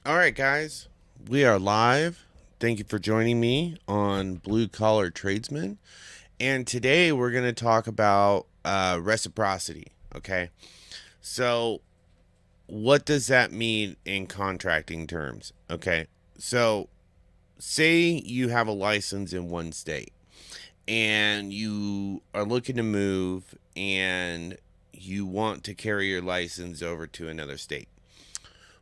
All right, guys, we are live. Thank you for joining me on Blue Collar Tradesman. And today we're going to talk about reciprocity. Okay. So, what does that mean in contracting terms? Okay. So, say you have a license in one state and you are looking to move and you want to carry your license over to another state.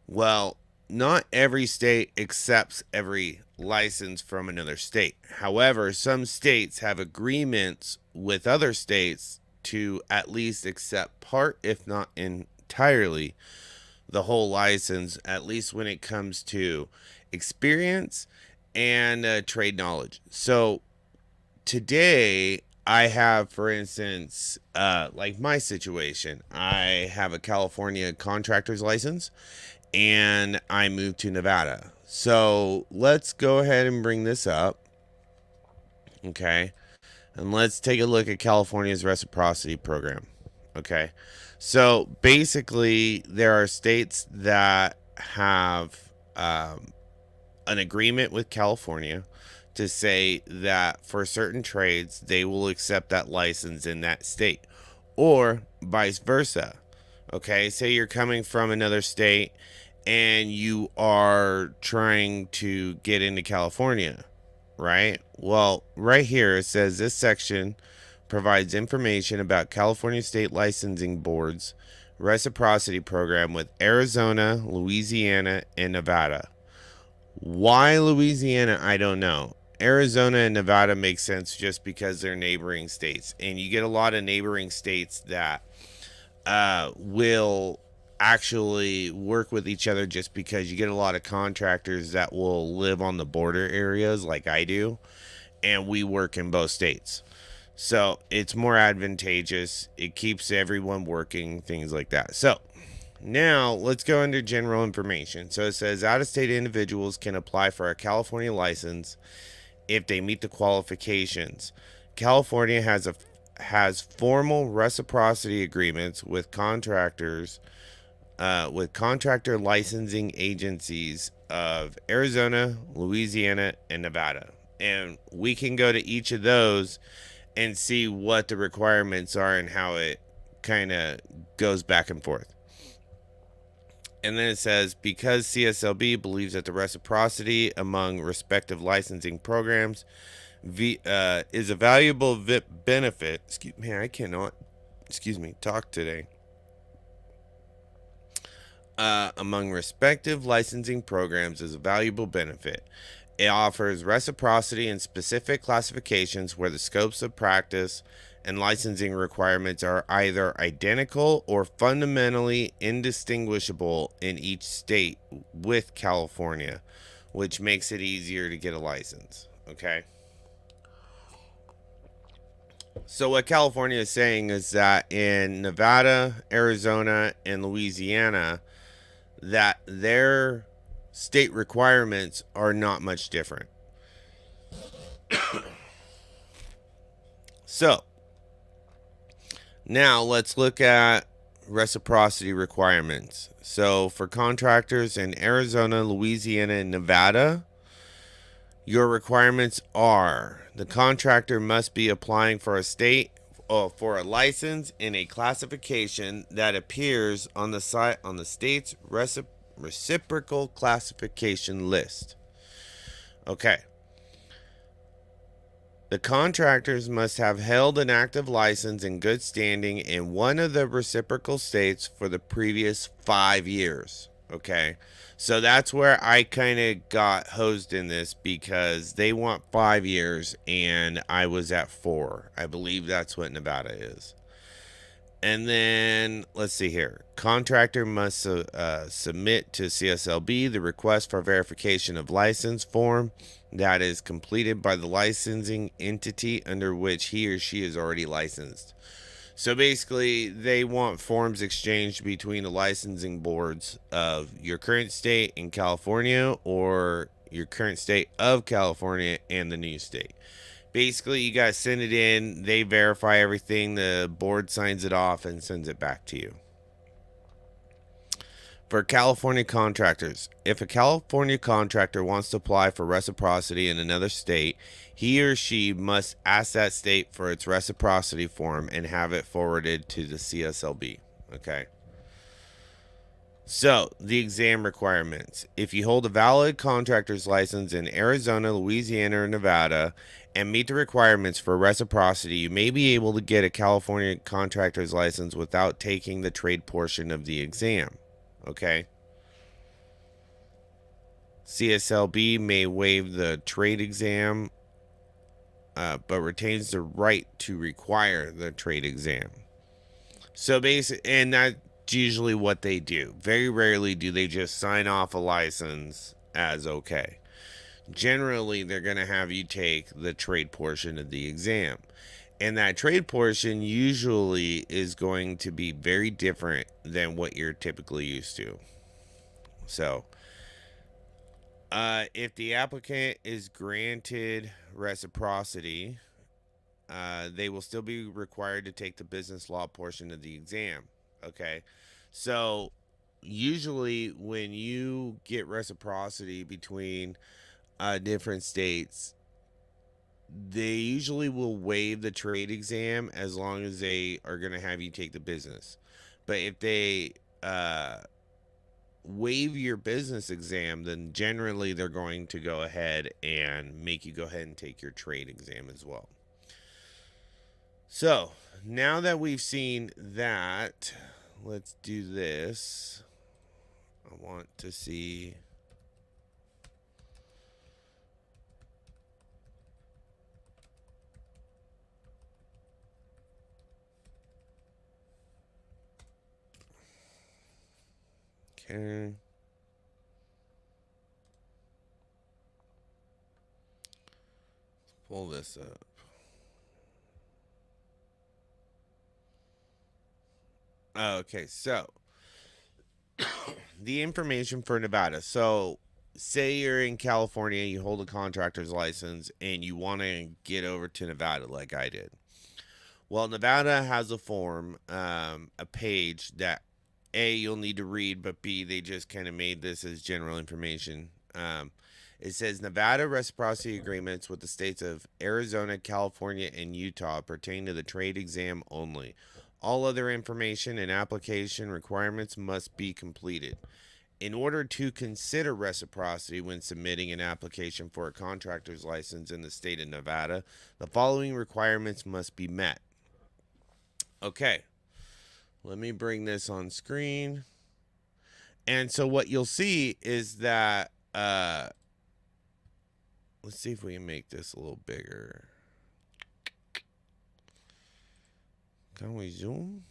Well, not every state accepts every license from another state. However, some states have agreements with other states to at least accept part, if not entirely, the whole license, at least when it comes to experience and trade knowledge. So today, I have, for instance, like my situation, I have a California contractor's license and I moved to Nevada. So let's go ahead and bring this up. Okay. And let's take a look at California's reciprocity program. Okay. So basically, there are states that have an agreement with California to say that for certain trades, they will accept that license in that state, or vice versa. Okay. Say you're coming from another state and you are trying to get into California, right? Well, right here it says this section provides information about California State Licensing Board's reciprocity program with Arizona, Louisiana, and Nevada. Why Louisiana, I don't know. Arizona and Nevada make sense just because they're neighboring states, and you get a lot of neighboring states that will actually work with each other just because you get a lot of contractors that will live on the border areas like I do, and we work in both states. So it's more advantageous. It keeps everyone working, things like that. So now let's go under general information. So it says out of state individuals can apply for a California license if they meet the qualifications. California has formal reciprocity agreements with contractors with contractor licensing agencies of Arizona, Louisiana, and Nevada. And we can go to each of those and see what the requirements are and how it kind of goes back and forth. And then it says, because CSLB believes that the reciprocity among respective licensing programs is a valuable benefit. Excuse me, I cannot, talk today. Among respective licensing programs is a valuable benefit. It offers reciprocity in specific classifications where the scopes of practice and licensing requirements are either identical or fundamentally indistinguishable in each state with California, which makes it easier to get a license. Okay. So, what California is saying is that in Nevada, Arizona, and Louisiana, that their state requirements are not much different. So, now let's look at reciprocity requirements. So, for contractors in Arizona, Louisiana, and Nevada, your requirements are the contractor must be applying for a license in a classification that appears on the state's reciprocal classification list. Okay. The contractors must have held an active license in good standing in one of the reciprocal states for the previous 5 years. Okay. So that's where I kind of got hosed in this because they want 5 years and I was at 4. I believe that's what Nevada is. And then let's see here. Contractor must submit to CSLB the request for verification of license form that is completed by the licensing entity under which he or she is already licensed. So basically, they want forms exchanged between the licensing boards of your current state in California or your current state of California and the new state. Basically, you guys send it in, they verify everything, the board signs it off and sends it back to you. For California contractors, if a California contractor wants to apply for reciprocity in another state, he or she must ask that state for its reciprocity form and have it forwarded to the CSLB. Okay. So, the exam requirements. If you hold a valid contractor's license in Arizona, Louisiana, or Nevada and meet the requirements for reciprocity, you may be able to get a California contractor's license without taking the trade portion of the exam. Okay? CSLB may waive the trade exam, but retains the right to require the trade exam. So basically, and that's usually what they do. Very rarely do they just sign off a license as okay. Generally, they're going to have you take the trade portion of the exam. And that trade portion usually is going to be very different than what you're typically used to. So, if the applicant is granted reciprocity, they will still be required to take the business law portion of the exam. Okay. So, usually, when you get reciprocity between different states, they usually will waive the trade exam as long as they are going to have you take the business. But if they waive your business exam, then generally they're going to go ahead and make you go ahead and take your trade exam as well. So, now that we've seen that, let's do this. I want to see. Okay. Pull this up. Okay, so the information for Nevada. So, say you're in California, you hold a contractor's license, and you want to get over to Nevada like I did. Well, Nevada has a form, a page that A, you'll need to read, but B, they just kind of made this as general information. It says Nevada reciprocity agreements with the states of Arizona, California, and Utah pertain to the trade exam only. All other information and application requirements must be completed. In order to consider reciprocity when submitting an application for a contractor's license in the state of Nevada, the following requirements must be met. Okay, let me bring this on screen. And so what you'll see is that, let's see if we can make this a little bigger. Can we zoom?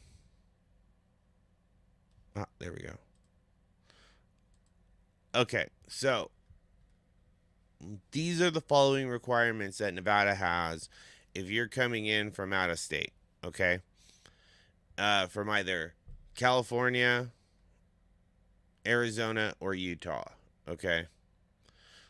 Ah, there we go. Okay, so these are the following requirements that Nevada has if you're coming in from out of state. Okay, from either California, Arizona, or Utah. Okay.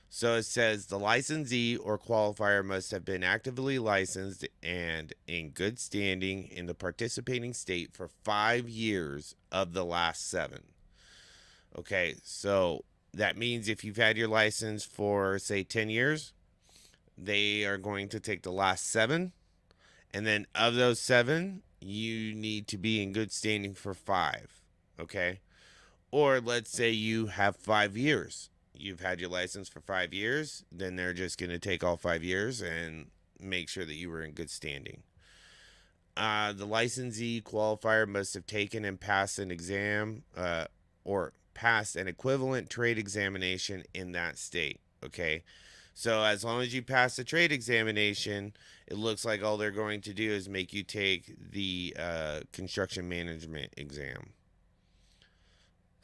So it says the licensee or qualifier must have been actively licensed and in good standing in the participating state for 5 years of the last 7. Okay, so that means if you've had your license for, say, 10 years, they are going to take the last 7. And then of those 7, you need to be in good standing for 5. Okay. Or let's say you have 5 years. You've had your license for 5 years, then they're just going to take all 5 years and make sure that you were in good standing. The licensee qualifier must have taken and passed an exam or passed an equivalent trade examination in that state. Okay. So as long as you pass the trade examination, it looks like all they're going to do is make you take the construction management exam.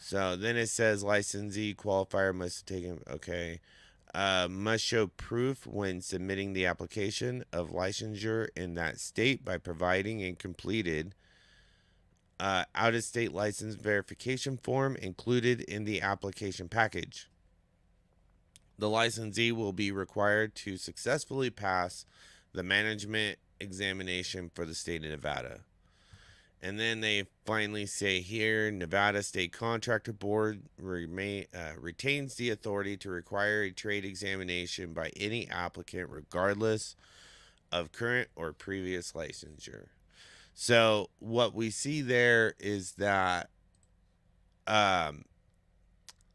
So then it says licensee qualifier must take him. Okay. Must show proof when submitting the application of licensure in that state by providing and completed out of state license verification form included in the application package. The licensee will be required to successfully pass the management examination for the state of Nevada. And then they finally say here Nevada State Contractor Board retains the authority to require a trade examination by any applicant, regardless of current or previous licensure. So, what we see there is that um,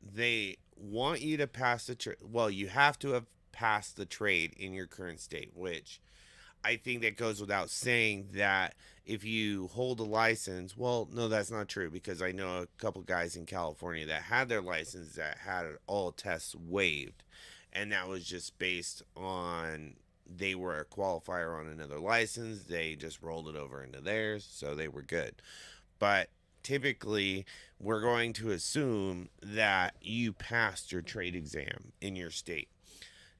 they want you to pass the trade. Well, you have to have passed the trade in your current state, which I think that goes without saying that if you hold a license, well, no, that's not true because I know a couple guys in California that had their license that had all tests waived. And that was just based on they were a qualifier on another license. They just rolled it over into theirs, so they were good. But typically, we're going to assume that you passed your trade exam in your state.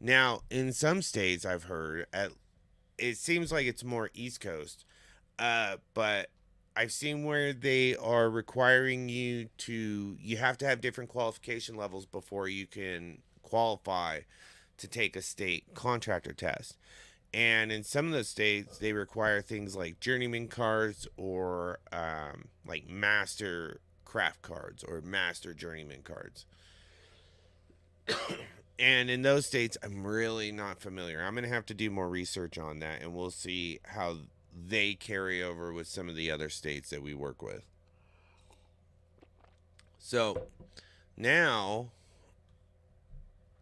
Now, in some states, I've heard, it seems like it's more East Coast, but I've seen where they are requiring you have to have different qualification levels before you can qualify to take a state contractor test. And in some of the states, they require things like journeyman cards or like master craft cards or master journeyman cards. And in those states, I'm really not familiar. I'm going to have to do more research on that, and we'll see how they carry over with some of the other states that we work with. So now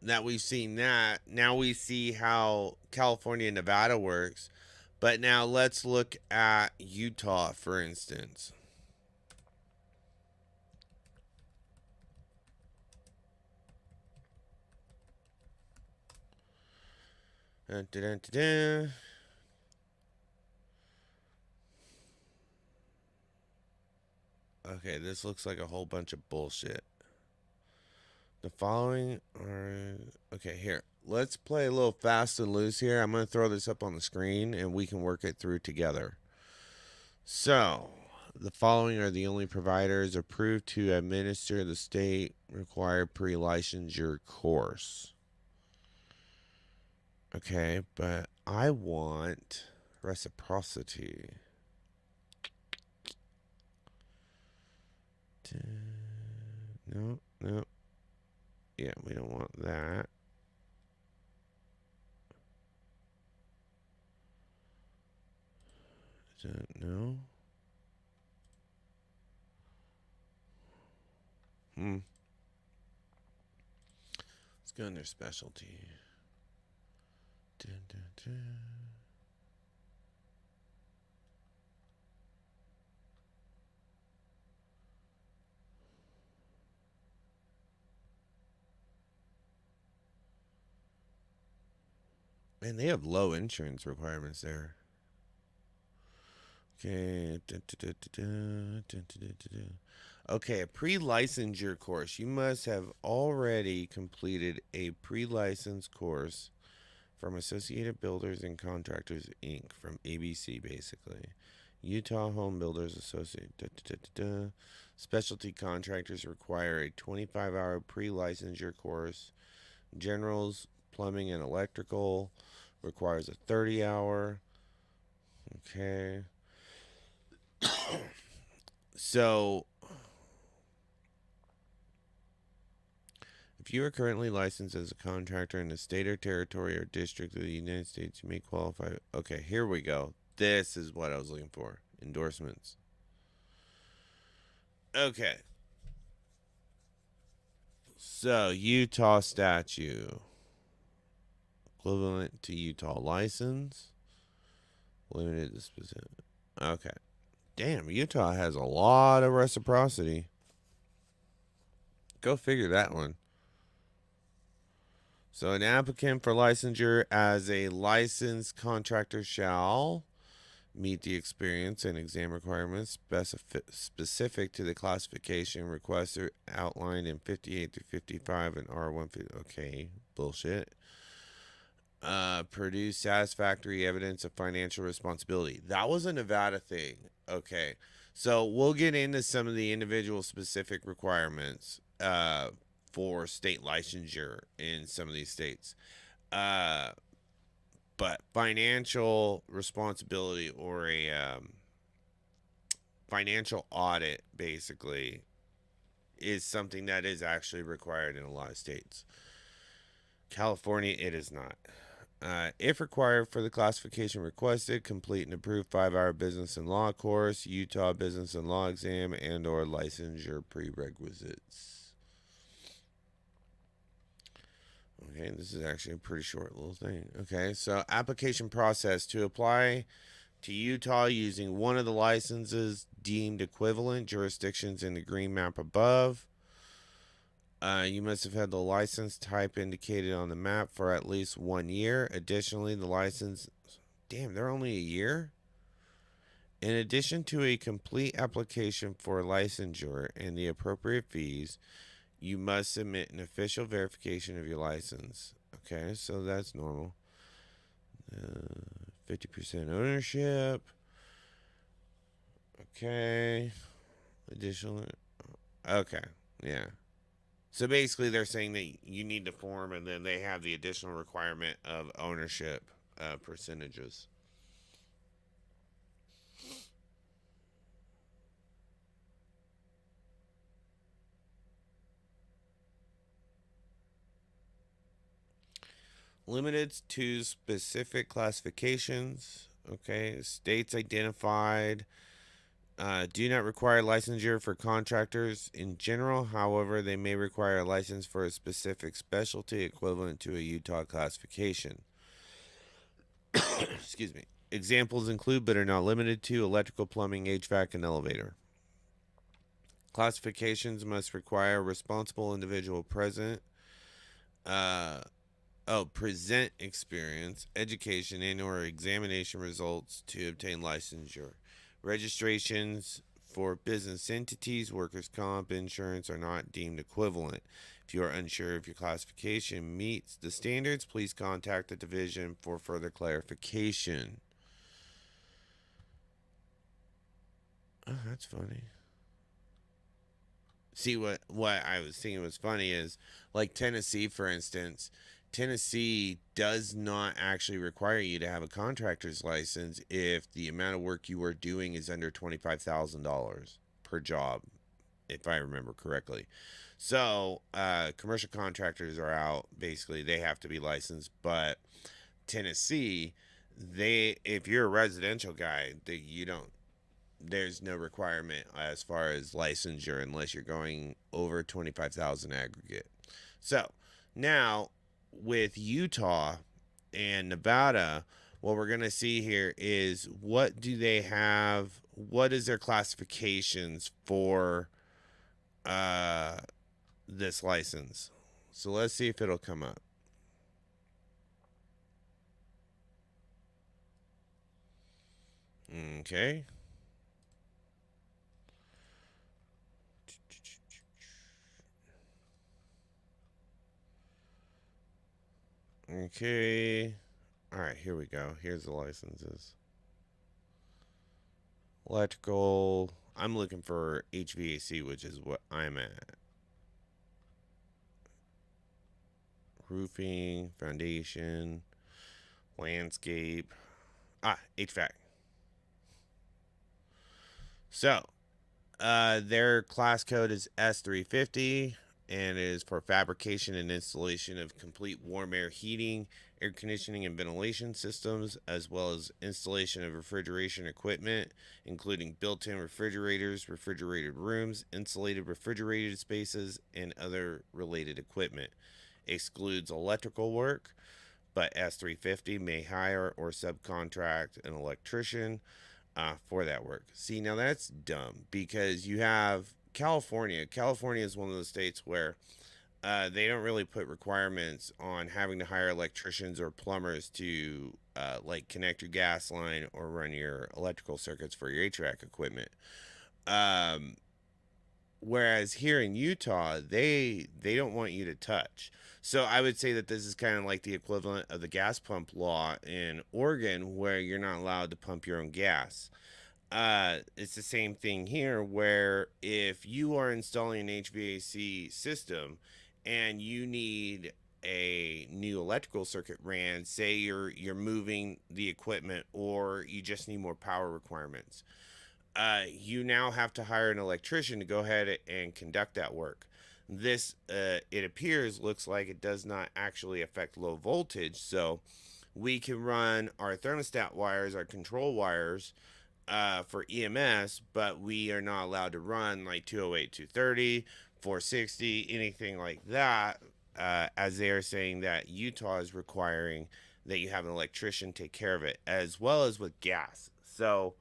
that we've seen that, now we see how California and Nevada works. But now let's look at Utah, for instance. Dun, dun, dun, dun. Okay, this looks like a whole bunch of bullshit. The following are okay. Here, let's play a little fast and loose here. I'm going to throw this up on the screen and we can work it through together. So, the following are the only providers approved to administer the state required pre licensure course. Okay, but I want reciprocity. No, no. Yeah, we don't want that. No. Hmm. Let's go under specialty. Dun, dun, dun. Man, they have low insurance requirements there. Okay. Okay, a pre-licensure course. You must have already completed a pre-license course from Associated Builders and Contractors Inc. from ABC, basically. Utah Home Builders Association. Specialty contractors require a 25-hour pre-licensure course. Generals, plumbing, and electrical requires a 30-hour. Okay. So, if you are currently licensed as a contractor in a state or territory or district of the United States, you may qualify. Okay, here we go. This is what I was looking for. Endorsements. Okay. So, Utah statute. Equivalent to Utah license. Limited to specific. Okay. Damn, Utah has a lot of reciprocity. Go figure that one. So, an applicant for licensure as a licensed contractor shall meet the experience and exam requirements specific to the classification requested outlined in 58 to 55 and R150. Okay, bullshit. Produce satisfactory evidence of financial responsibility. That was a Nevada thing. Okay. So we'll get into some of the individual specific requirements for state licensure in some of these states. Uh, but financial responsibility or a financial audit basically is something that is actually required in a lot of states. California, it is not. If required for the classification requested, complete an approved 5-hour business and law course, Utah business and law exam, and or licensure prerequisites. Okay, this is actually a pretty short little thing. Okay, so application process to apply to Utah using one of the licenses deemed equivalent jurisdictions in the green map above. You must have had the license type indicated on the map for at least 1 year. Additionally, the license. Damn, they're only a year? In addition to a complete application for licensure and the appropriate fees, you must submit an official verification of your license. Okay, so that's normal. 50% ownership. Okay. Additional. Okay, yeah. So basically, they're saying that you need to form, and then they have the additional requirement of ownership percentages. Limited to specific classifications. Okay, states identified do not require licensure for contractors in general. However, they may require a license for a specific specialty equivalent to a Utah classification. Excuse me. Examples include, but are not limited to, electrical, plumbing, HVAC, and elevator. Classifications must require a responsible individual present. Uh, present experience, education, and/or examination results to obtain licensure. Registrations for business entities, workers' comp, insurance are not deemed equivalent. If you are unsure if your classification meets the standards, please contact the division for further clarification. Oh, that's funny. See, what I was thinking was funny is, like, Tennessee, for instance. Tennessee does not actually require you to have a contractor's license if the amount of work you are doing is under $25,000 per job, if I remember correctly. So commercial contractors are out. Basically, they have to be licensed. But Tennessee, they if you're a residential guy, you don't, there's no requirement as far as licensure unless you're going over 25,000 aggregate. So now with Utah and Nevada, what we're going to see here is, what do they have? What is their classifications for uh, this license? So let's see if it'll come up. Okay. Okay. All right, here we go. Here's the licenses. Electrical. I'm looking for HVAC, which is what I'm at. Roofing, foundation, landscape. HVAC. So, their class code is S350, and it is for fabrication and installation of complete warm air heating, air conditioning, and ventilation systems, as well as installation of refrigeration equipment, including built in refrigerators, refrigerated rooms, insulated refrigerated spaces, and other related equipment. Excludes electrical work, but S350 may hire or subcontract an electrician for that work. See, now that's dumb because you have California. California is one of those states where they don't really put requirements on having to hire electricians or plumbers to like connect your gas line or run your electrical circuits for your HVAC equipment. Um, Whereas here in Utah, they don't want you to touch. So I would say that this is kind of like the equivalent of the gas pump law in Oregon, where you're not allowed to pump your own gas. It's the same thing here, where if you are installing an HVAC system and you need a new electrical circuit ran, say you're moving the equipment or you just need more power requirements, you now have to hire an electrician to go ahead and conduct that work. This, it appears, looks like it does not actually affect low voltage, so we can run our thermostat wires, our control wires, for EMS, but we are not allowed to run like 208, 230, 460, anything like that, as they are saying that Utah is requiring that you have an electrician take care of it, as well as with gas. So,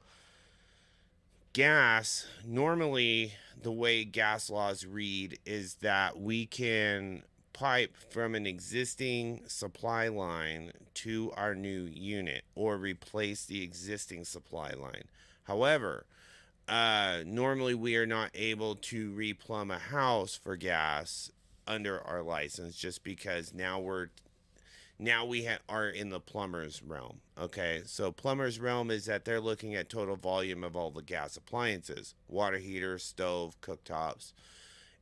gas, normally, the way gas laws read is that we can pipe from an existing supply line to our new unit or replace the existing supply line. However, normally we are not able to replumb a house for gas under our license just because are in the plumber's realm. Okay, so plumber's realm is that they're looking at total volume of all the gas appliances: water heater, stove, cooktops,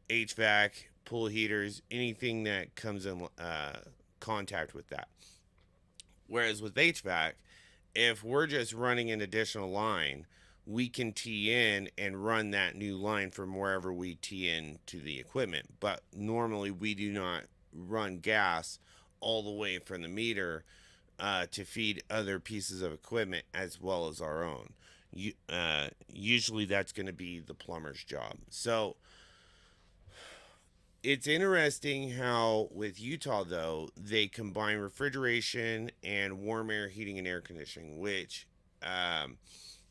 HVAC, pool heaters, anything that comes in contact with that. Whereas with HVAC, if we're just running an additional line, we can tee in and run that new line from wherever we tee in to the equipment. But normally we do not run gas all the way from the meter to feed other pieces of equipment as well as our own. Usually that's going to be the plumber's job. So it's interesting how with Utah though they combine refrigeration and warm air heating and air conditioning, which um,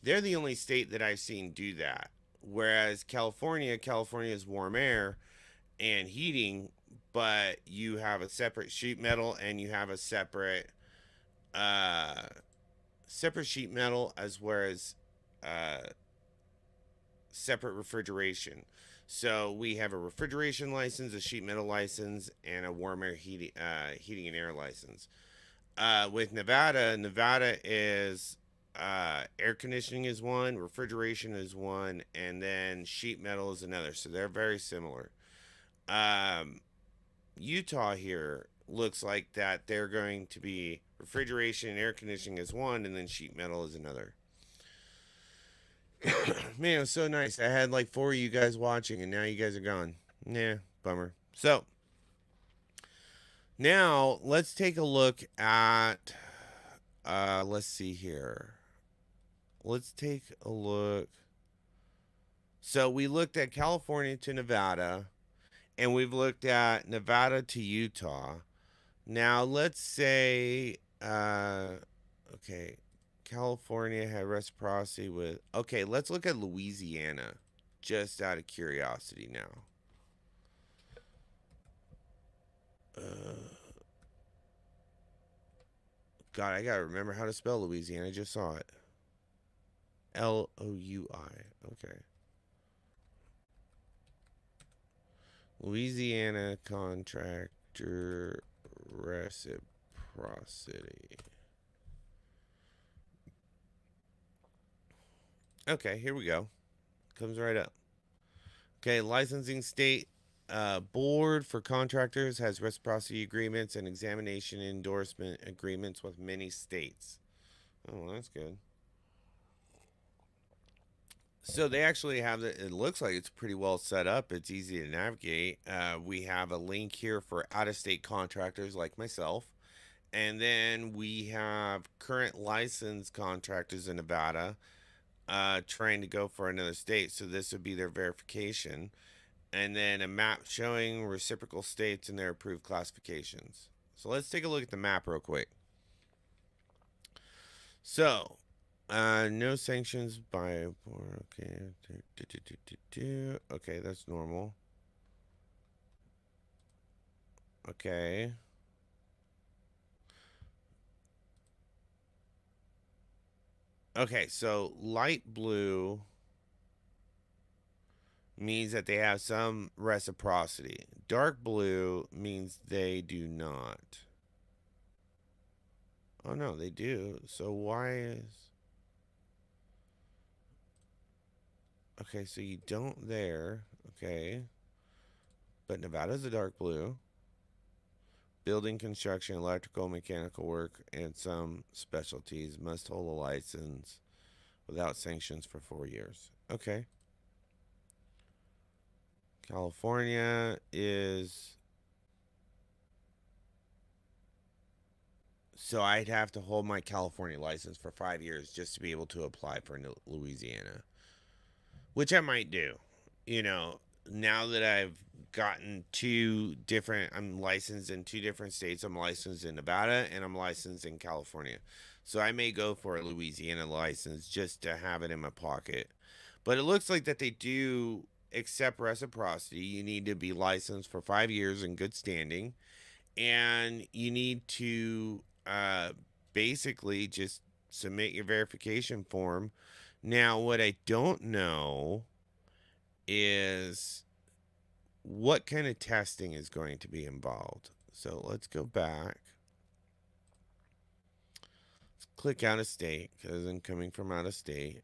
they're the only state that I've seen do that. Whereas California is warm air and heating, but you have a separate sheet metal and you have a uh, separate sheet metal as well as uh, separate refrigeration. So we have a refrigeration license, a sheet metal license, and a warm air heating and air license. With Nevada, Nevada is air conditioning is one, refrigeration is one, and then sheet metal is another. So they're very similar. Um, Utah here looks like that they're going to be refrigeration and air conditioning is one, and then sheet metal is another. Man, it was so nice. I had like four of you guys watching, and now you guys are gone. Nah, bummer. So now let's take a look at. Let's see here. Let's take a look. So we looked at California to Nevada, and we've looked at Nevada to Utah. Now let's say, okay, California had reciprocity with. Okay, let's look at Louisiana, just out of curiosity now. God, I gotta remember how to spell Louisiana. I just saw it. Loui. Okay. Louisiana contractor reciprocity. Okay, here we go. Comes right up. Okay, licensing state board for contractors has reciprocity agreements and examination endorsement agreements with many states. Oh, well, that's good. So they actually have it. It looks like it's pretty well set up. It's easy to navigate. We have a link here for out-of-state contractors like myself, and then we have current licensed contractors in Nevada trying to go for another state. So this would be their verification, and then a map showing reciprocal states and their approved classifications. So let's take a look at the map real quick. So no sanctions by okay. Okay, that's normal. Okay. Okay, so light blue means that they have some reciprocity. Dark blue means they do not. Oh no, they do. So why is okay, so you don't there. Okay. But Nevada's a dark blue. Building construction, electrical, mechanical work, and some specialties must hold a license without sanctions for 4 years. Okay. California is. So I'd have to hold my California license for 5 years just to be able to apply for Louisiana, which I might do. You know, now that I've gotten I'm licensed in 2 different states. I'm licensed in Nevada and I'm licensed in California. So I may go for a Louisiana license just to have it in my pocket. But it looks like that they do accept reciprocity. You need to be licensed for 5 years in good standing, and you need to basically just submit your verification form. Now, what I don't know is what kind of testing is going to be involved. So let's go back. Let's click out of state because I'm coming from out of state.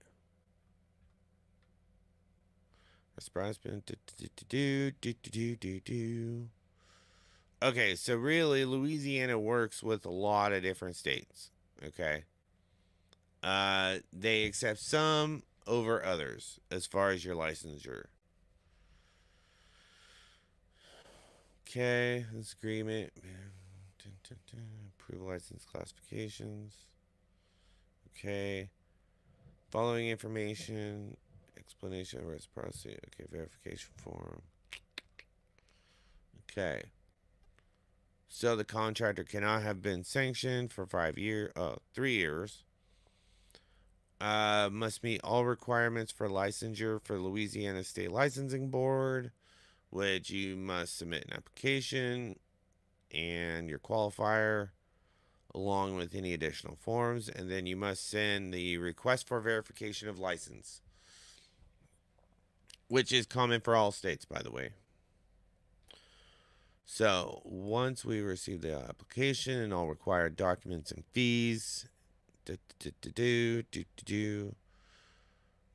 Okay, so really, Louisiana works with a lot of different states. Okay. They accept some over others as far as your licensure. Okay, this agreement. Approve license classifications. Okay. Following information. Explanation of reciprocity. Okay, verification form. Okay. So the contractor cannot have been sanctioned for 3 years. Must meet all requirements for licensure for Louisiana State Licensing Board, which you must submit an application and your qualifier along with any additional forms, and then you must send the request for verification of license, which is common for all states, by the way. So once we receive the application and all required documents and fees,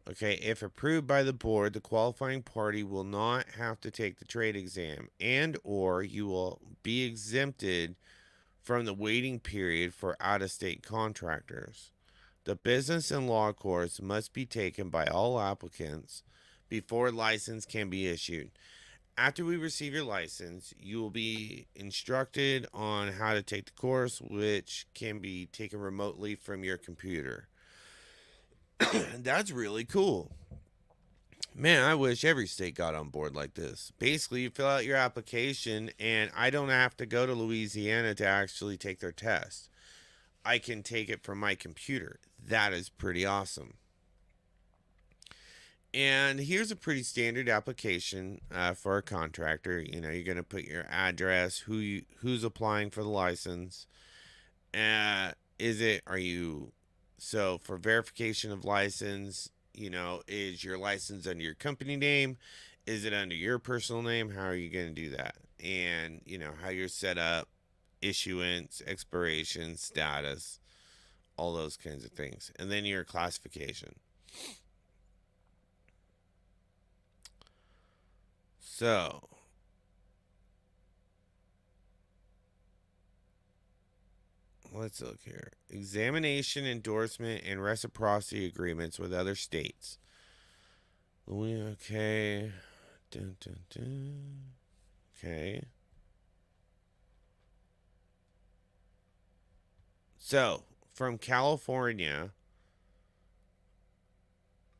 okay, if approved by the board, the qualifying party will not have to take the trade exam, and or you will be exempted from the waiting period for out-of-state contractors. The business and law course must be taken by all applicants before license can be issued. After we receive your license, you will be instructed on how to take the course, which can be taken remotely from your computer. That's really cool. Man, I wish every state got on board like this. Basically, you fill out your application, and I don't have to go to Louisiana to actually take their test. I can take it from my computer. That is pretty awesome. And here's a pretty standard application for a contractor. You know, you're going to put your address, who's applying for the license. So for verification of license, is your license under your company name? Is it under your personal name? How are you going to do that? And, how you're set up, issuance, expiration, status, all those kinds of things. And then your classification. So, let's look here. Examination, endorsement, and reciprocity agreements with other states. Okay. Dun, dun, dun. Okay. So, from California,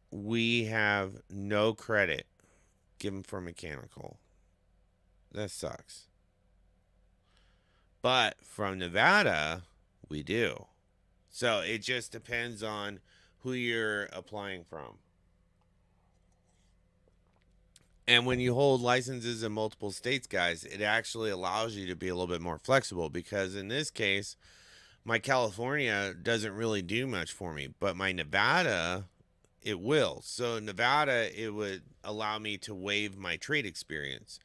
we have no credit given for mechanical. That sucks. But from Nevada, we do. So it just depends on who you're applying from. And when you hold licenses in multiple states, guys, it actually allows you to be a little bit more flexible, because in this case, my California doesn't really do much for me, but my Nevada, it will. So Nevada, it would allow me to waive my trade experience,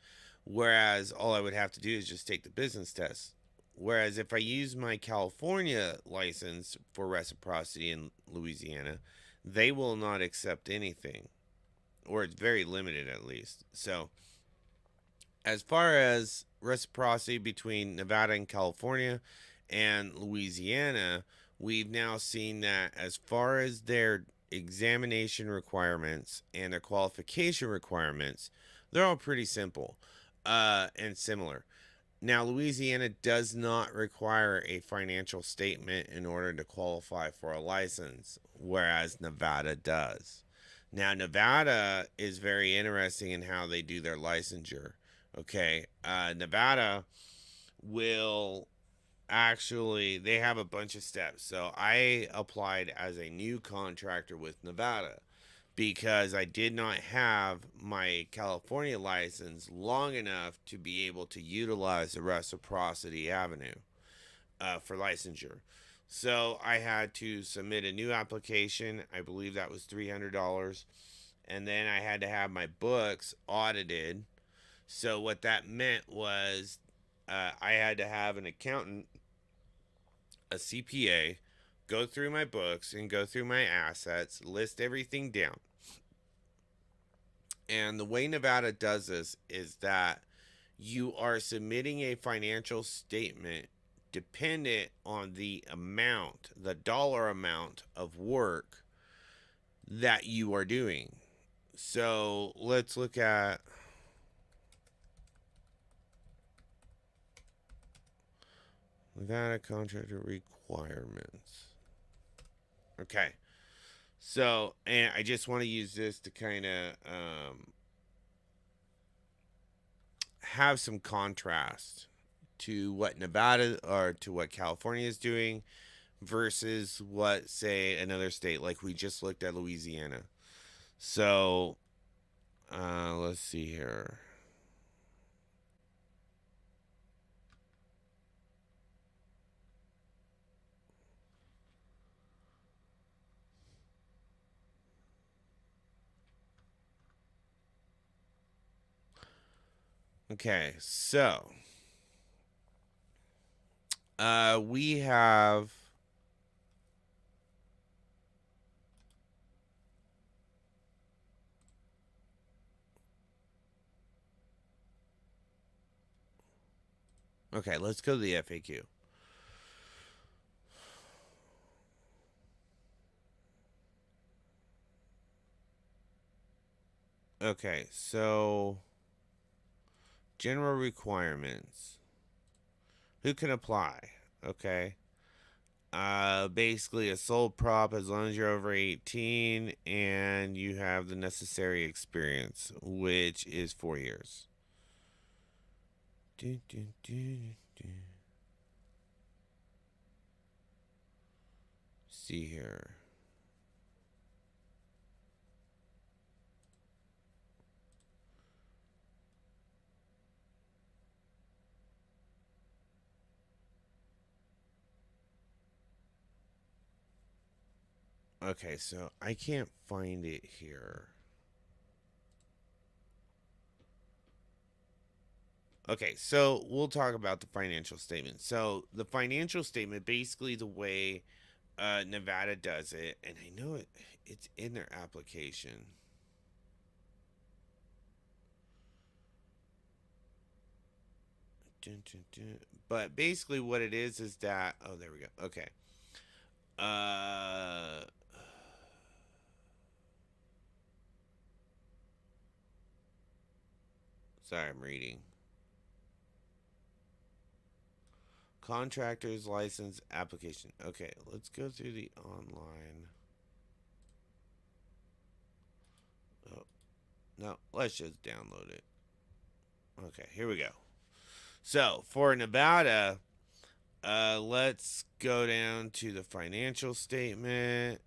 whereas all I would have to do is just take the business test. Whereas if I use my California license for reciprocity in Louisiana, they will not accept anything, or it's very limited at least. So as far as reciprocity between Nevada and California and Louisiana, we've now seen that as far as their examination requirements and their qualification requirements, they're all pretty simple and similar. Now, Louisiana does not require a financial statement in order to qualify for a license, whereas Nevada does. Now, Nevada is very interesting in how they do their licensure. Okay, Nevada will actually, they have a bunch of steps. So I applied as a new contractor with Nevada because I did not have my California license long enough to be able to utilize the reciprocity avenue for licensure. So I had to submit a new application. I believe that was $300. And then I had to have my books audited. So what that meant was I had to have an accountant, a CPA, go through my books and go through my assets, list everything down. And the way Nevada does this is that you are submitting a financial statement dependent on the amount, the dollar amount of work that you are doing. So let's look at Nevada contractor requirements. Okay. So, and I just want to use this to kind of have some contrast to what Nevada or to what California is doing versus what, say, another state like we just looked at Louisiana. So, let's see here. Okay, so we have okay. Let's go to the FAQ. Okay, so general requirements. Who can apply? Okay. Basically a sole prop as long as you're over 18 and you have the necessary experience, which is 4 years. Do, do, do, do. See here. Okay, so I can't find it here. Okay, so we'll talk about the financial statement. So the financial statement, basically the way Nevada does it, and I know it's in their application. Dun, dun, dun. But basically what it is that, oh, there we go. Okay. Uh Sorry, I'm reading. Contractor's license application. Okay, let's go through the online. Oh, no, let's just download it. Okay, here we go. So for Nevada, let's go down to the financial statement,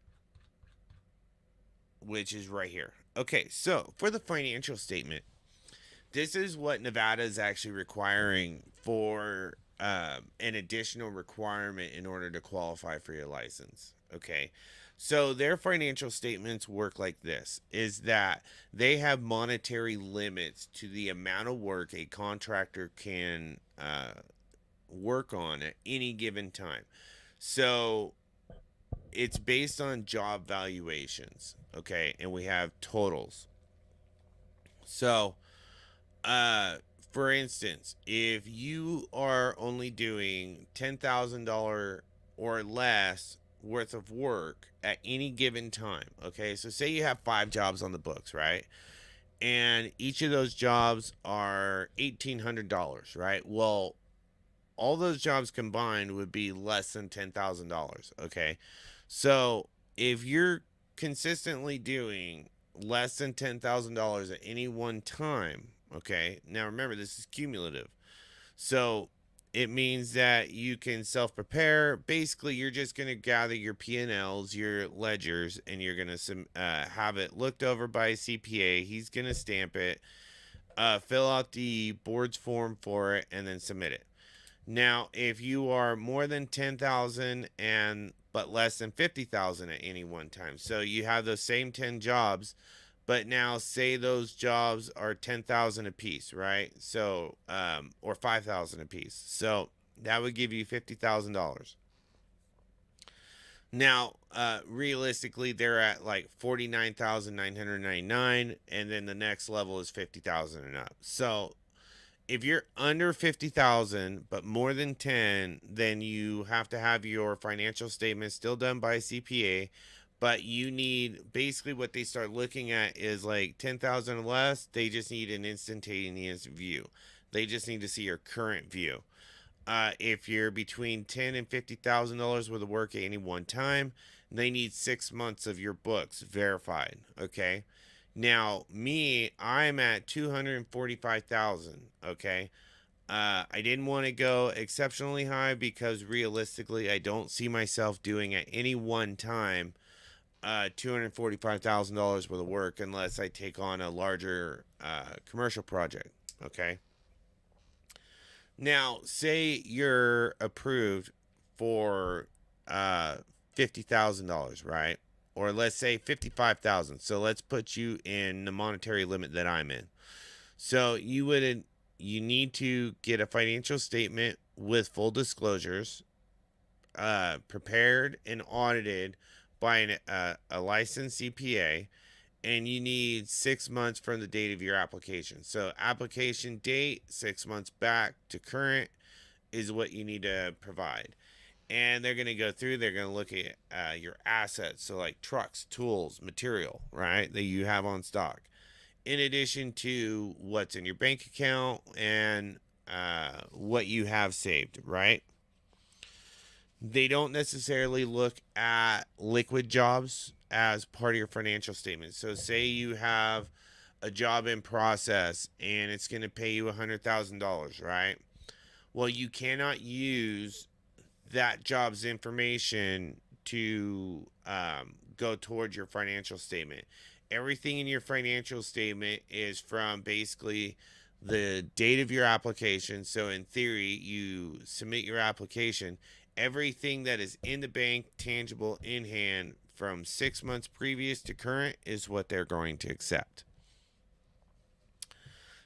which is right here. Okay, so for the financial statement, this is what Nevada is actually requiring for an additional requirement in order to qualify for your license. Okay. So their financial statements work like this is that they have monetary limits to the amount of work a contractor can work on at any given time. So it's based on job valuations. Okay. And we have totals. So Uh, for instance, if you are only doing $10,000 or less worth of work at any given time. Okay, so say you have 5 jobs on the books, right? And each of those jobs are $1,800, right? Well, all those jobs combined would be less than $10,000. Okay, so if you're consistently doing less than $10,000 at any one time, okay, now remember this is cumulative. So it means that you can self prepare. Basically, you're just going to gather your P&Ls, your ledgers, and you're going to have it looked over by a CPA. He's going to stamp it, fill out the board's form for it, and then submit it. Now, if you are more than 10,000 and but less than 50,000 at any one time, so you have those same 10 jobs, but now say those jobs are 10,000 a piece, right? So, or 5,000 a piece. So that would give you $50,000. Now, realistically, they're at like 49,999, and then the next level is 50,000 and up. So if you're under 50,000 but more than 10, then you have to have your financial statement still done by a CPA, but you need basically what they start looking at is like 10,000 or less, they just need an instantaneous view. They just need to see your current view. If you're between ten and $50,000 worth of work at any one time, they need 6 months of your books verified. Okay. Now, me, I'm at 245,000. Okay. I didn't want to go exceptionally high because realistically, I don't see myself doing at any one time $245,000 worth of work unless I take on a larger commercial project. Okay. Now, say you're approved for $50,000, right? Or let's say 55,000. So let's put you in the monetary limit that I'm in. So you need to get a financial statement with full disclosures, prepared and audited by a licensed CPA, and you need 6 months from the date of your application. So application date, 6 months back to current is what you need to provide. And they're going to go through, they're going to look at your assets. So, like trucks, tools, material, right, that you have on stock. In addition to what's in your bank account and what you have saved, right? They don't necessarily look at liquid jobs as part of your financial statement. So, say you have a job in process and it's going to pay you $100,000, right? Well, you cannot use that job's information to go towards your financial statement. Everything in your financial statement is from basically the date of your application. So, in theory, you submit your application. Everything that is in the bank, tangible, in hand from 6 months previous to current is what they're going to accept.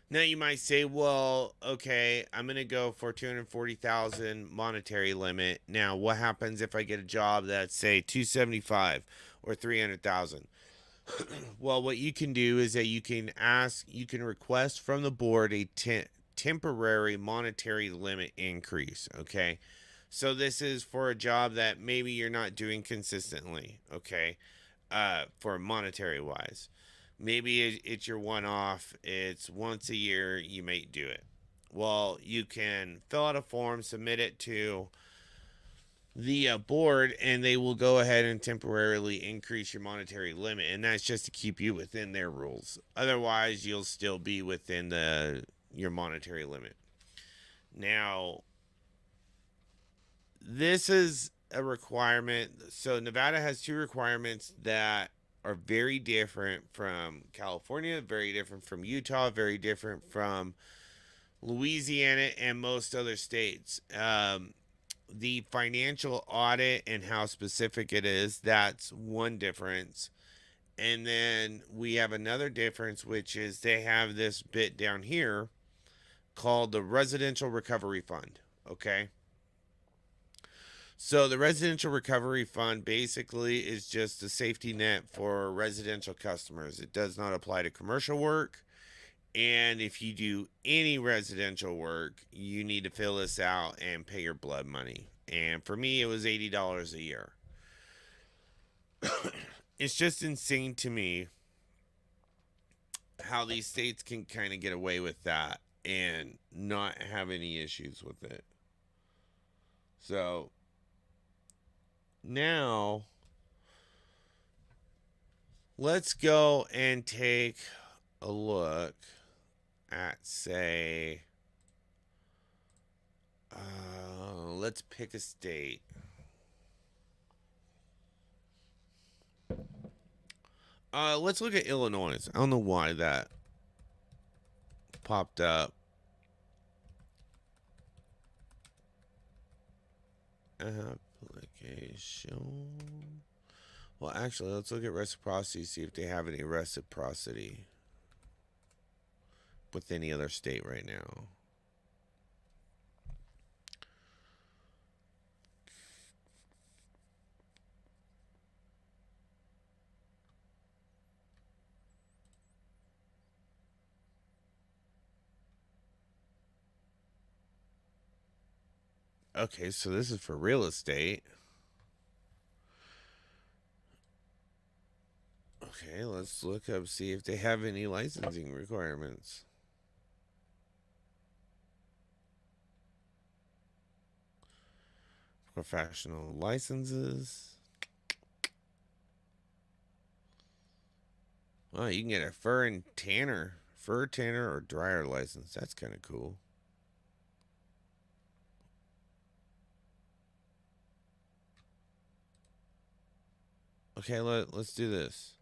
Now you might say, well, okay, I'm gonna go for 240,000 monetary limit. Now, what happens if I get a job that's say 275 or 300,000? Well, what you can do is that you can request from the board a temporary monetary limit increase. Okay, so this is for a job that maybe you're not doing consistently. Okay, for monetary wise. Maybe it's your one off, it's once a year, you may do it. Well, you can fill out a form, submit it to the board, and they will go ahead and temporarily increase your monetary limit. And that's just to keep you within their rules. Otherwise, you'll still be within your monetary limit. Now, this is a requirement. So Nevada has two requirements that are very different from California, very different from Utah, very different from Louisiana and most other states. The financial audit and how specific it is, that's one difference. And then we have another difference, which is they have this bit down here called the Residential Recovery Fund. Okay. So the Residential Recovery Fund basically is just a safety net for residential customers. It does not apply to commercial work. And if you do any residential work, you need to fill this out and pay your blood money. And for me, it was $80 a year. It's just insane to me how these states can kind of get away with that and not have any issues with it. So now let's go and take a look at, say, let's pick a state. Let's look at Illinois. I don't know why that popped up. Application. Well, actually, let's look at reciprocity, see if they have any reciprocity with any other state right now. Okay, so this is for real estate. Okay, let's look up, see if they have any licensing requirements. Professional licenses. Oh, you can get a fur tanner or dryer license. That's kind of cool. Okay, let's do this.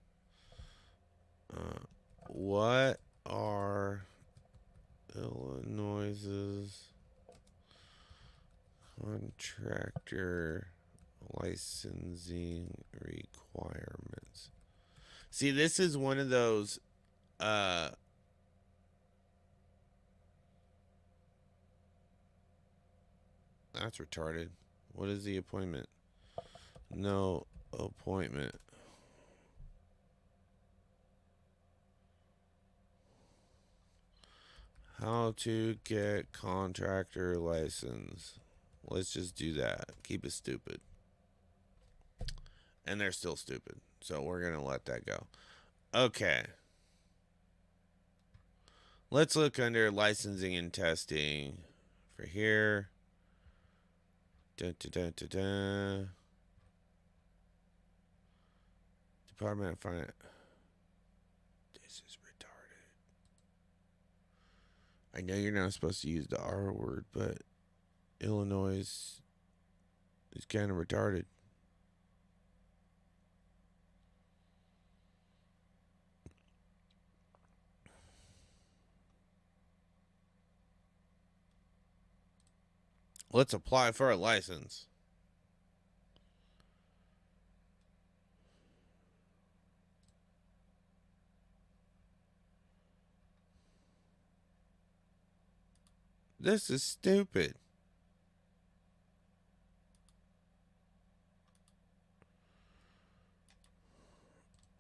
What are Illinois's contractor licensing requirements? See, this is one of those uh that's retarded. What is the appointment? No appointment. How to get contractor license. Let's just do that. Keep it stupid. And they're still stupid. So we're going to let that go. Okay. Let's look under licensing and testing for here. Dun, dun, dun, dun, dun. Department of Finance. This is retarded. I know you're not supposed to use the R word, but Illinois is kind of retarded. Let's apply for a license. This is stupid.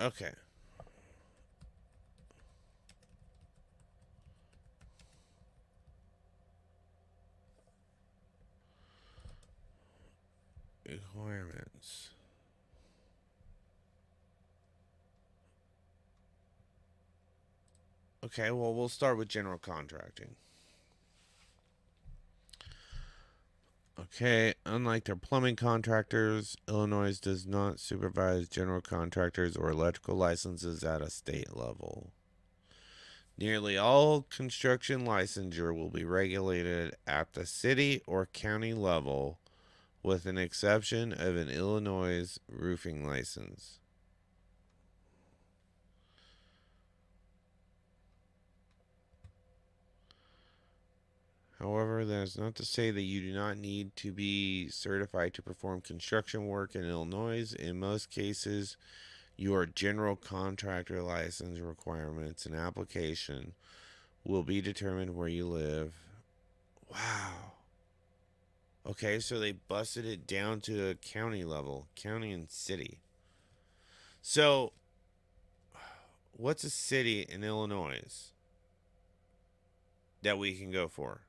Okay. Requirements. Okay, well, we'll start with general contracting. Okay, unlike their plumbing contractors, Illinois does not supervise general contractors or electrical licenses at a state level. Nearly all construction licensure will be regulated at the city or county level, with an exception of an Illinois roofing license. However, that is not to say that you do not need to be certified to perform construction work in Illinois. In most cases, your general contractor license requirements and application will be determined where you live. Wow. Okay, so they busted it down to a county level, county and city. So, what's a city in Illinois that we can go for?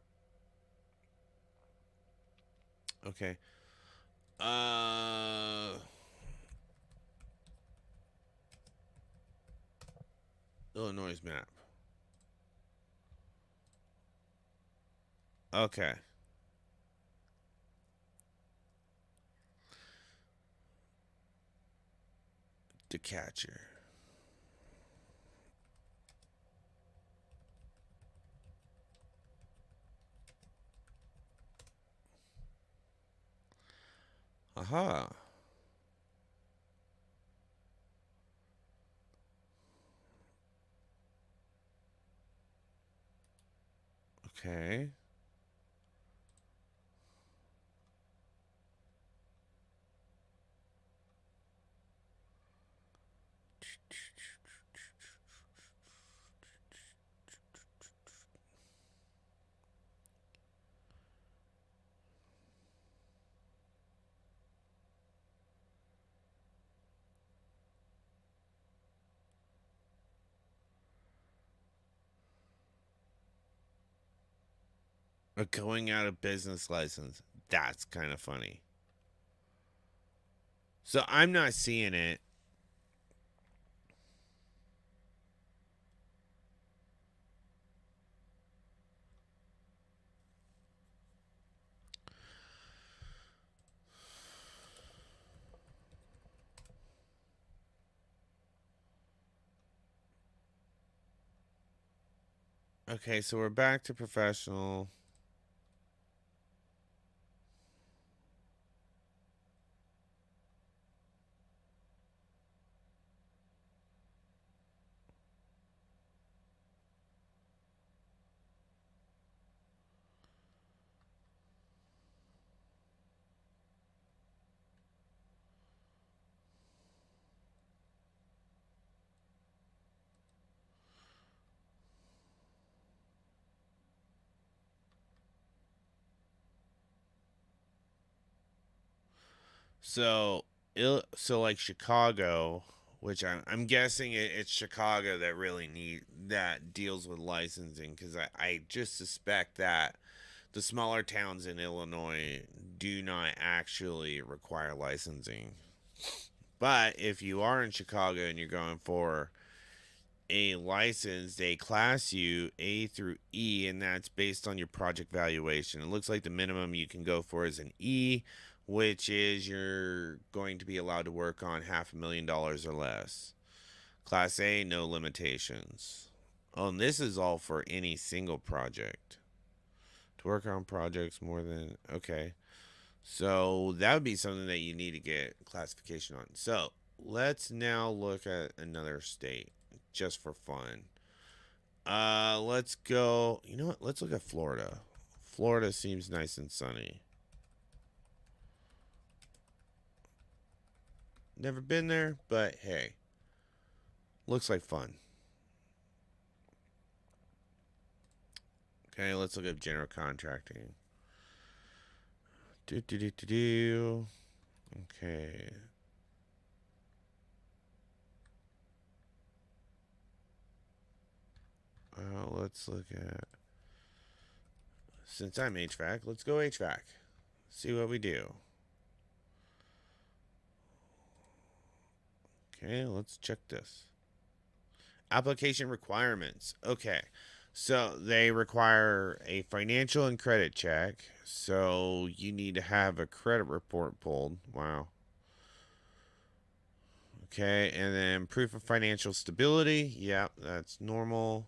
Okay. Uh Illinois map. Okay. The catcher. Aha. Okay. A going out of business license. That's kind of funny. So I'm not seeing it. Okay, so we're back to professional. So, so like Chicago, which I'm guessing it's Chicago that really that deals with licensing because I just suspect that the smaller towns in Illinois do not actually require licensing. But if you are in Chicago and you're going for a license, they class you A through E, and that's based on your project valuation. It looks like the minimum you can go for is an E, which is you're going to be allowed to work on $500,000 or less. Class A, no limitations. Oh, and this is all for any single project. To work on projects more than. Okay. So that would be something that you need to get classification on. So let's now look at another state just for fun. Let's go. You know what? Let's look at Florida. Florida seems nice and sunny. Never been there, but hey, looks like fun. Okay, let's look at general contracting. Do do do do do. Okay. Let's look at. Since I'm HVAC, let's go HVAC. See what we do. Okay, let's check this. Application requirements. Okay. So they require a financial and credit check. So you need to have a credit report pulled. Wow. Okay. And then proof of financial stability. Yep, that's normal.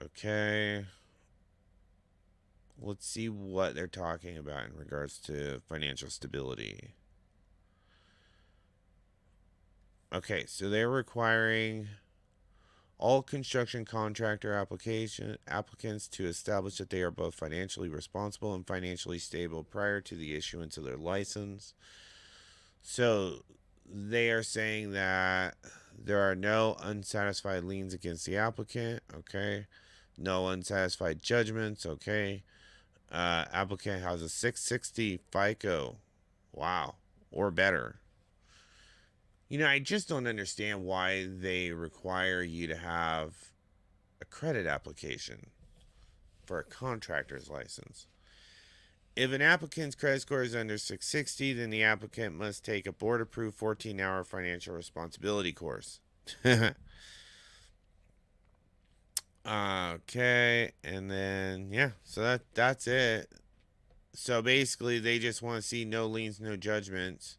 Okay. Let's see what they're talking about in regards to financial stability. Okay. So they're requiring all construction contractor application applicants to establish that they are both financially responsible and financially stable prior to the issuance of their license. So they are saying that there are no unsatisfied liens against the applicant. Okay. No unsatisfied judgments. Okay. Applicant has a 660 FICO. Wow. Or better. You know, I just don't understand why they require you to have a credit application for a contractor's license. If an applicant's credit score is under 660, then the applicant must take a board approved 14-hour financial responsibility course. Okay, and then yeah, so that's it. So basically, they just want to see no liens, no judgments,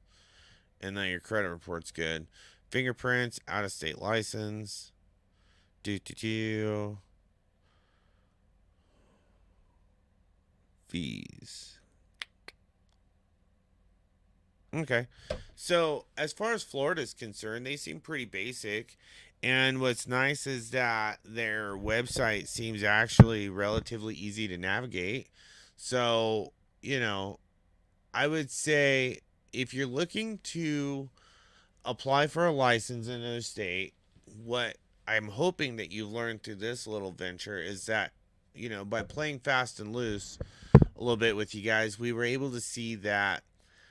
and then your credit report's good. Fingerprints, out of state license, do do do, fees. Okay. So, as far as Florida is concerned, they seem pretty basic. And what's nice is that their website seems actually relatively easy to navigate. So, you know, I would say if you're looking to apply for a license in another state, what I'm hoping that you've learned through this little venture is that, by playing fast and loose a little bit with you guys, we were able to see that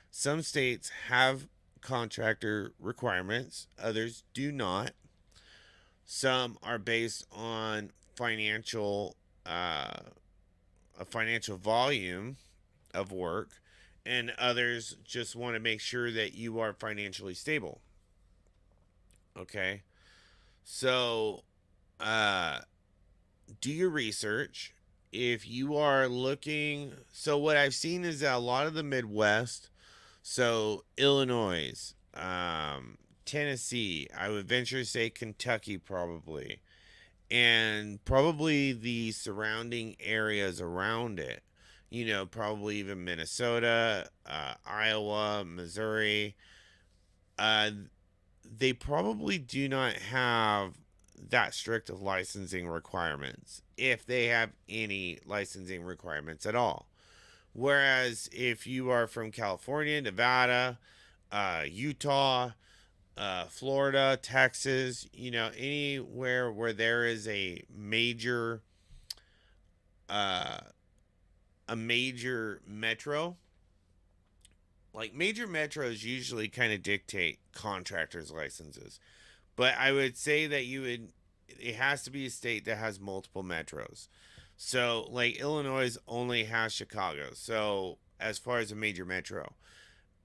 some states have contractor requirements, others do not. Some are based on financial a financial volume of work, and others just want to make sure that you are financially stable. Okay, so uh, do your research. If you are looking, so what I've seen is that a lot of the Midwest, so Illinois, Tennessee, I would venture to say Kentucky probably, and probably the surrounding areas around it. Probably even Minnesota, Iowa, Missouri. Uh, they probably do not have that strict of licensing requirements, if they have any licensing requirements at all. Whereas if you are from California, Nevada, Utah, Florida, Texas, anywhere where there is uh, a major metro, like major metros usually kind of dictate contractors' licenses. But I would say that it has to be a state that has multiple metros. So, like Illinois only has Chicago. So, as far as a major metro,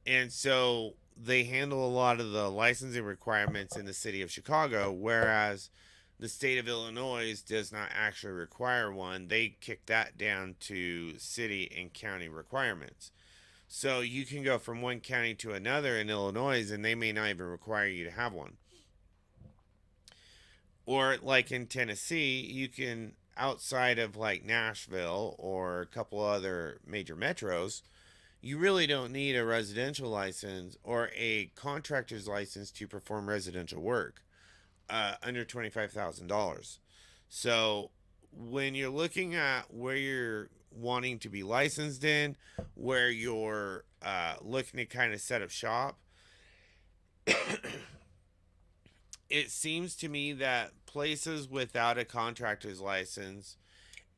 and so they handle a lot of the licensing requirements in the city of Chicago, whereas the state of Illinois does not actually require one. They kick that down to city and county requirements. So you can go from one county to another in Illinois and they may not even require you to have one. Or like in Tennessee, you can, outside of like Nashville or a couple other major metros, you really don't need a residential license or a contractor's license to perform residential work under $25,000. So when you're looking at where you're wanting to be licensed in, where you're looking to kind of set up shop, it seems to me that places without a contractor's license,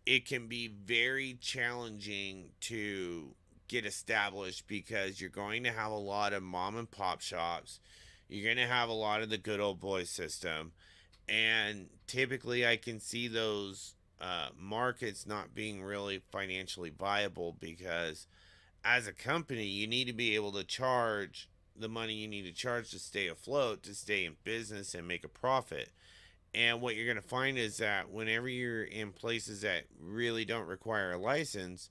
it can be very challenging to get established because you're going to have a lot of mom and pop shops. You're going to have a lot of the good old boy system. And typically, I can see those markets not being really financially viable because as a company, you need to be able to charge the money you need to charge to stay afloat, to stay in business and make a profit. And what you're going to find is that whenever you're in places that really don't require a license,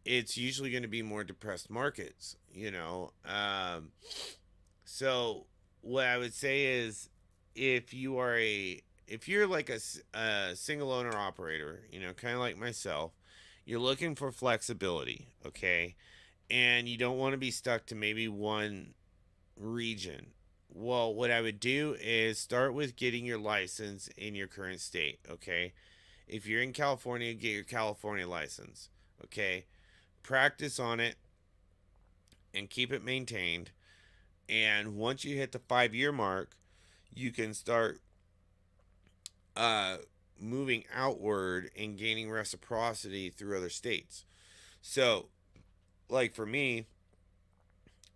it's usually going to be more depressed markets. So what I would say is, if you're like a single owner operator, kind of like myself, you're looking for flexibility, okay, and you don't want to be stuck to maybe one region. Well, what I would do is start with getting your license in your current state, okay? If you're in California, get your California license, okay? Practice on it and keep it maintained. And once you hit the 5 year mark, you can start uh, moving outward and gaining reciprocity through other states. So, like for me,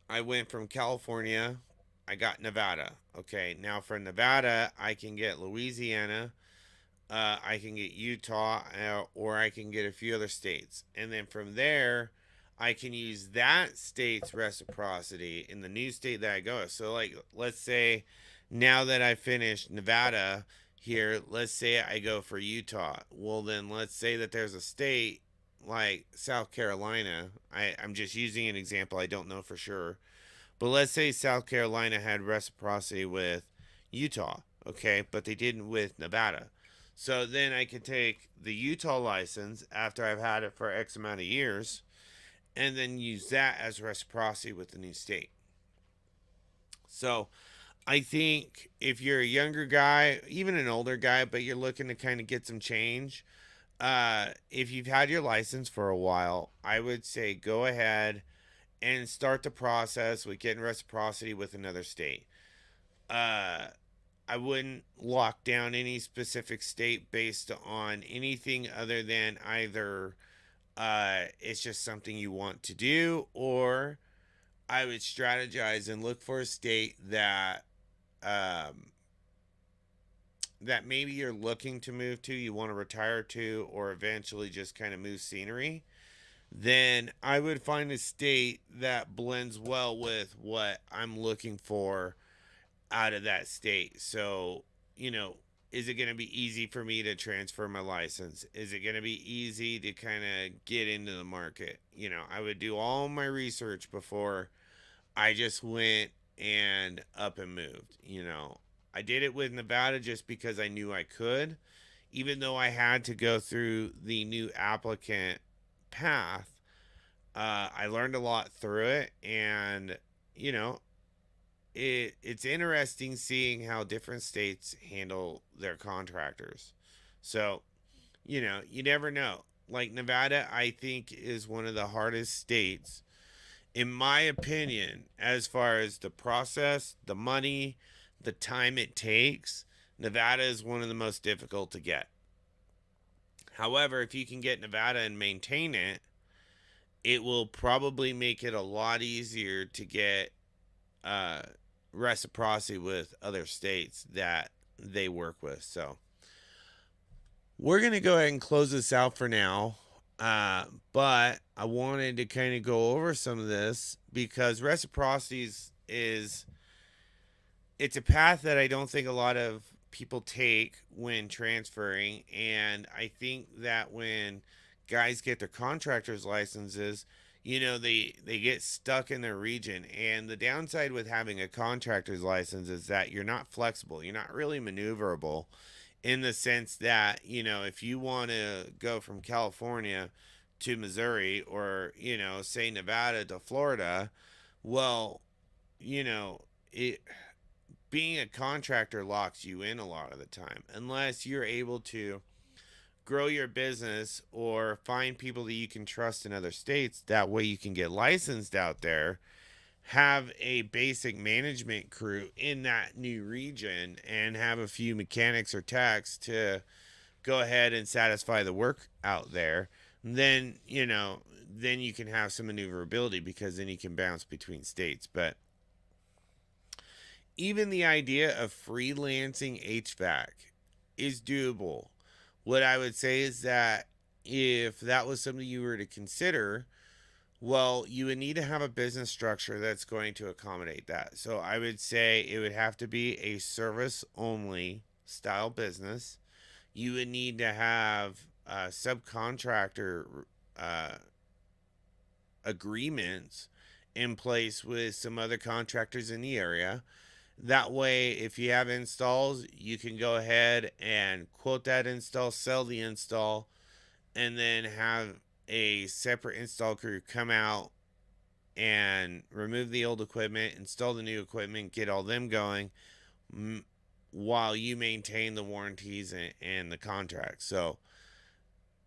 I went from California, I got Nevada. Okay, now for Nevada, I can get Louisiana, I can get Utah, or I can get a few other states. And then from there, I can use that state's reciprocity in the new state that I go. So, like, let's say now that I finished Nevada, here, let's say I go for Utah. Well, then let's say that there's a state like South Carolina. I'm just using an example. I don't know for sure. But let's say South Carolina had reciprocity with Utah, okay, but they didn't with Nevada. So then I could take the Utah license after I've had it for X amount of years and then use that as reciprocity with the new state. So I think if you're a younger guy, even an older guy, but you're looking to kind of get some change, if you've had your license for a while, I would say go ahead and start the process with getting reciprocity with another state. Uh, I wouldn't lock down any specific state based on anything other than either it's just something you want to do, or I would strategize and look for a state um, that maybe you're looking to move to, you want to retire to, or eventually just kind of move scenery. Then I would find a state that blends well with what I'm looking for out of that state. So, you know, is it going to be easy for me to transfer my license? Is it going to be easy to kind of get into the market? You know, I would do all my research before I just went and up and moved. You know, I did it with Nevada just because I knew I could, even though I had to go through the new applicant path. I learned a lot through it, and you know, it's interesting seeing how different states handle their contractors. So, you know, you never know. Like Nevada, I think is one of the hardest states, in my opinion, as far as the process, the money, the time it takes. Nevada is one of the most difficult to get. However, if you can get Nevada and maintain it, it will probably make it a lot easier to get uh, reciprocity with other states that they work with. So we're going to go ahead and close this out for now. But I wanted to kind of go over some of this because reciprocity is it's a path that I don't think a lot of people take when transferring, and I think that when guys get their contractors licenses, you know, they get stuck in their region, and the downside with having a contractor's license is that you're not flexible, you're not really maneuverable, in the sense that, you know, if you want to go from California to Missouri, or, you know, say Nevada to Florida, well, you know, it being a contractor locks you in a lot of the time unless you're able to grow your business or find people that you can trust in other states. That way you can get licensed out there, have a basic management crew in that new region, and have a few mechanics or techs to go ahead and satisfy the work out there. Then, you know, then you can have some maneuverability because then you can bounce between states. But even the idea of freelancing HVAC is doable. What I would say is that if that was something you were to consider, well, you would need to have a business structure that's going to accommodate that. So I would say it would have to be a service only style business. You would need to have subcontractor uh, agreements in place with some other contractors in the area. That way, if you have installs, you can go ahead and quote that install, sell the install, and then have a separate install crew come out and remove the old equipment, install the new equipment, get all them going, while you maintain the warranties and the contract. So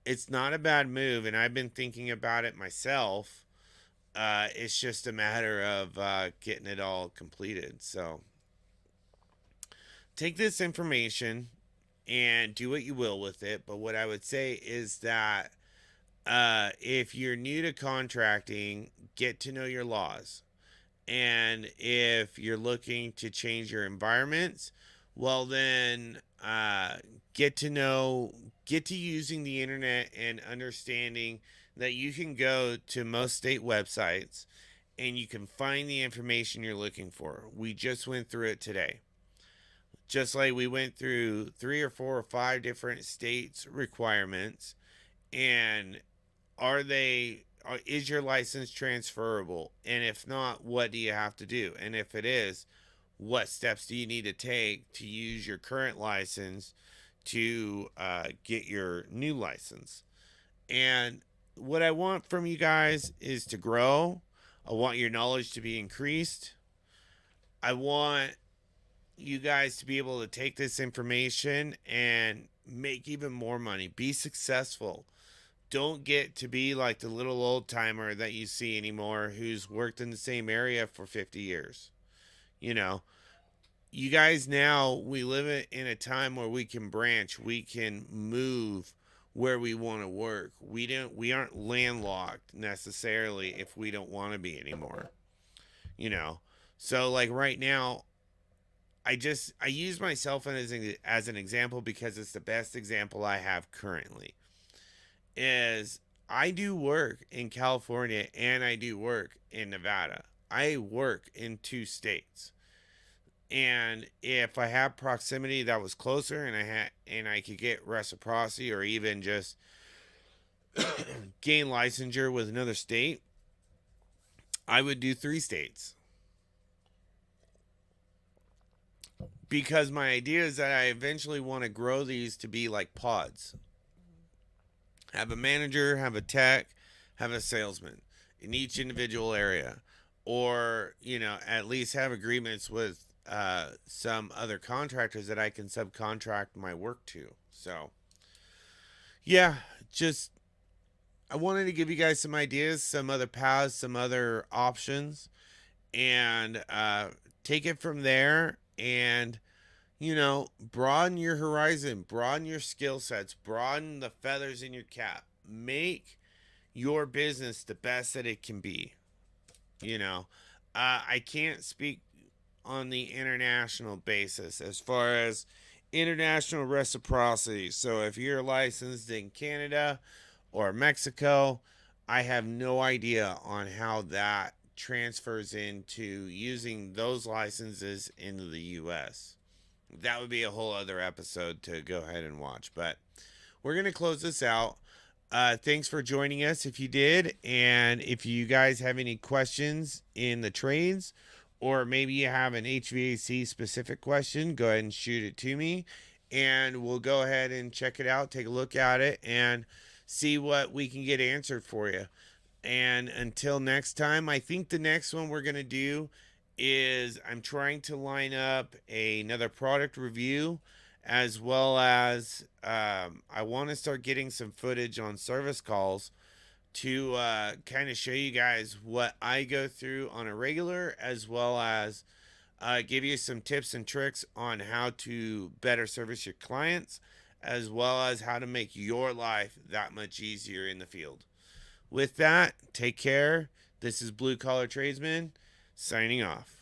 it's not a bad move, and I've been thinking about it myself. It's just a matter of getting it all completed. So take this information and do what you will with it. But what I would say is that if you're new to contracting, get to know your laws. And if you're looking to change your environments, well, then get to using the internet and understanding that you can go to most state websites and you can find the information you're looking for. We just went through it today. Just like we went through 3 or 4 or 5 different states requirements, and is your license transferable? And if not, what do you have to do? And if it is, what steps do you need to take to use your current license to get your new license? And what I want from you guys is to grow. I want your knowledge to be increased. I want you guys to be able to take this information and make even more money. Be successful. Don't get to be like the little old timer that you see anymore who's worked in the same area for 50 years. You know, you guys now, we live in a time where we can branch, we can move where we want to work. We aren't landlocked necessarily if we don't want to be anymore. You know. So like right now, I use myself as an example because it's the best example I have currently. Is I do work in California and I do work in Nevada. I work in 2 states. And if I have proximity that was closer and I could get reciprocity or even just gain licensure with another state, I would do 3 states. Because my idea is that I eventually want to grow these to be like pods. Have a manager, have a tech, have a salesman in each individual area. Or, at least have agreements with some other contractors that I can subcontract my work to. So, yeah, just I wanted to give you guys some ideas, some other paths, some other options, and take it from there and broaden your horizon, broaden your skill sets, broaden the feathers in your cap. Make your business the best that it can be. You know, I can't speak on the international basis as far as international reciprocity. So if you're licensed in Canada or Mexico, I have no idea on how that transfers into using those licenses into the US. That would be a whole other episode to go ahead and watch. But we're going to close this out. Thanks for joining us if you did. And if you guys have any questions in the trades, or maybe you have an HVAC specific question, go ahead and shoot it to me. And we'll go ahead and check it out, take a look at it, and see what we can get answered for you. And until next time, I think the next one we're going to do is I'm trying to line up another product review, as well as I want to start getting some footage on service calls to kind of show you guys what I go through on a regular, as well as give you some tips and tricks on how to better service your clients, as well as how to make your life that much easier in the field. With that, take care. This is Blue Collar Tradesman signing off.